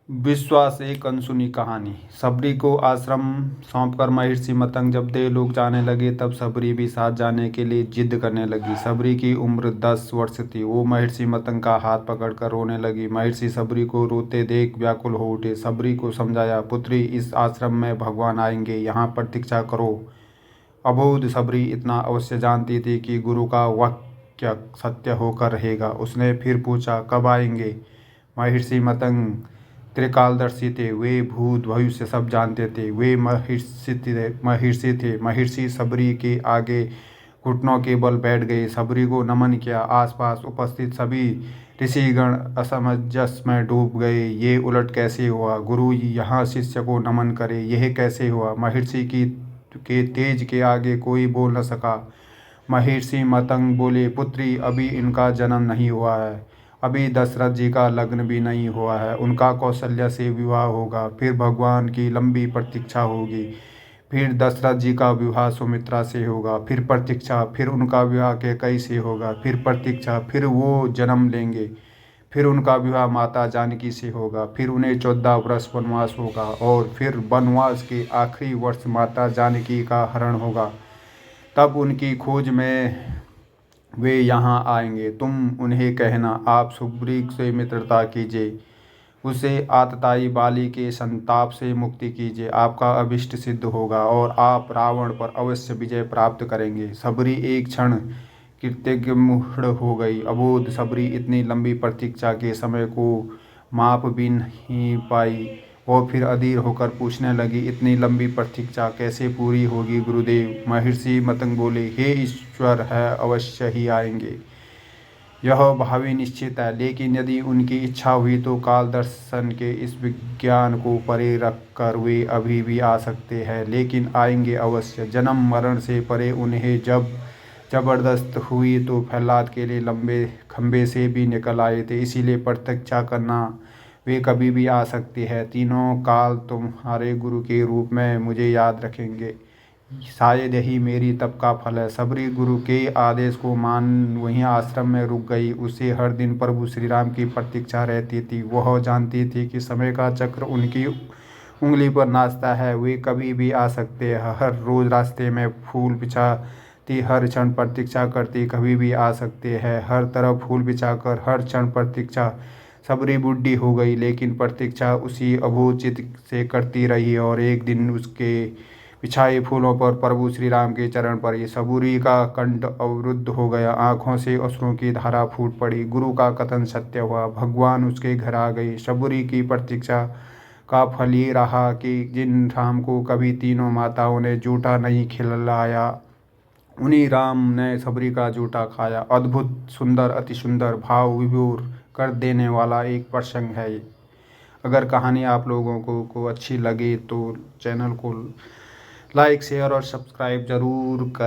विश्वास एक अनसुनी कहानी। सबरी को आश्रम सौंपकर महर्षि मतंग जब देवलोक जाने लगे तब सबरी भी साथ जाने के लिए जिद करने लगी। सबरी की उम्र 10 वर्ष थी। वो महर्षि मतंग का हाथ पकड़कर रोने लगी। महर्षि सबरी को रोते देख व्याकुल हो उठे। सबरी को समझाया, पुत्री, इस आश्रम में भगवान आएंगे, यहाँ प्रतीक्षा करो। अबोध सबरी इतना अवश्य जानती थी कि गुरु का वाक्य सत्य होकर रहेगा। उसने फिर पूछा, कब आएंगे? महर्षि मतंग त्रिकालदर्शी थे। वे भूत भविष्य सब जानते थे। वे महर्षि सबरी के आगे घुटनों के बल बैठ गए। सबरी को नमन किया। आसपास उपस्थित सभी ऋषिगण असमंजस में डूब गए। ये उलट कैसे हुआ? गुरु यहाँ शिष्य को नमन करे, यह कैसे हुआ? महर्षि की के तेज के आगे कोई बोल न सका। महर्षि मतंग बोले, पुत्री, अभी इनका जन्म नहीं हुआ है। अभी दशरथ जी का लग्न भी नहीं हुआ है। उनका कौशल्या से विवाह होगा, फिर भगवान की लंबी प्रतीक्षा होगी। फिर दशरथ जी का विवाह सुमित्रा से होगा, फिर प्रतीक्षा, फिर उनका विवाह कैकेयी से होगा, फिर प्रतीक्षा, फिर वो जन्म लेंगे, फिर उनका विवाह माता जानकी से होगा, फिर उन्हें 14 वर्ष वनवास होगा और फिर वनवास के आखिरी वर्ष माता जानकी का हरण होगा। तब उनकी खोज में वे यहाँ आएंगे। तुम उन्हें कहना, आप सुग्रीव से मित्रता कीजिए, उसे आतताई बाली के संताप से मुक्ति कीजिए। आपका अभिष्ट सिद्ध होगा और आप रावण पर अवश्य विजय प्राप्त करेंगे। सबरी एक क्षण कृतज्ञ हो गई। अबोध सबरी इतनी लंबी प्रतीक्षा के समय को माप भी नहीं पाई। वो फिर अधीर होकर पूछने लगी, इतनी लंबी प्रतीक्षा कैसे पूरी होगी गुरुदेव? महर्षि मतंग बोले, हे ईश्वर, है अवश्य ही आएंगे, यह भावी निश्चित है। लेकिन यदि उनकी इच्छा हुई तो काल दर्शन के इस विज्ञान को परे रख कर वे अभी भी आ सकते हैं। लेकिन आएंगे अवश्य। जन्म मरण से परे उन्हें जब जबरदस्त हुई तो प्रहलाद के लिए लंबे खंबे से भी निकल आए थे। इसीलिए प्रतीक्षा करना, वे कभी भी आ सकती है। तीनों काल तुम्हारे गुरु के रूप में मुझे याद रखेंगे। शायद यही मेरी तप का फल है। सबरी गुरु के आदेश को मान वहीं आश्रम में रुक गई। उसे हर दिन प्रभु श्री राम की प्रतीक्षा रहती थी। वह जानती थी कि समय का चक्र उनकी उंगली पर नाचता है। वे कभी भी आ सकते हैं। हर रोज रास्ते में फूल बिछाती, हर क्षण प्रतीक्षा करती, कभी भी आ सकते हैं। हर तरफ फूल बिछाकर हर क्षण प्रतीक्षा। सबरी बूढ़ी हो गई, लेकिन प्रतीक्षा उसी अबोध चित्त से करती रही और एक दिन उसके बिछाए फूलों पर प्रभु श्री राम के चरण पड़े। सबूरी का कंठ अवरुद्ध हो गया। आंखों से अश्रुओं की धारा फूट पड़ी। गुरु का कथन सत्य हुआ। भगवान उसके घर आ गए। सबूरी की प्रतीक्षा का फल ये रहा कि जिन राम को कभी तीनों माताओं ने जूठा नहीं खिलाया, उन्हीं राम ने सबरी का जूठा खाया। अद्भुत, सुंदर, अति सुंदर, भाव विभोर कर देने वाला एक प्रसंग है ये। अगर कहानी आप लोगों को अच्छी लगे तो चैनल को लाइक, शेयर और सब्सक्राइब जरूर कर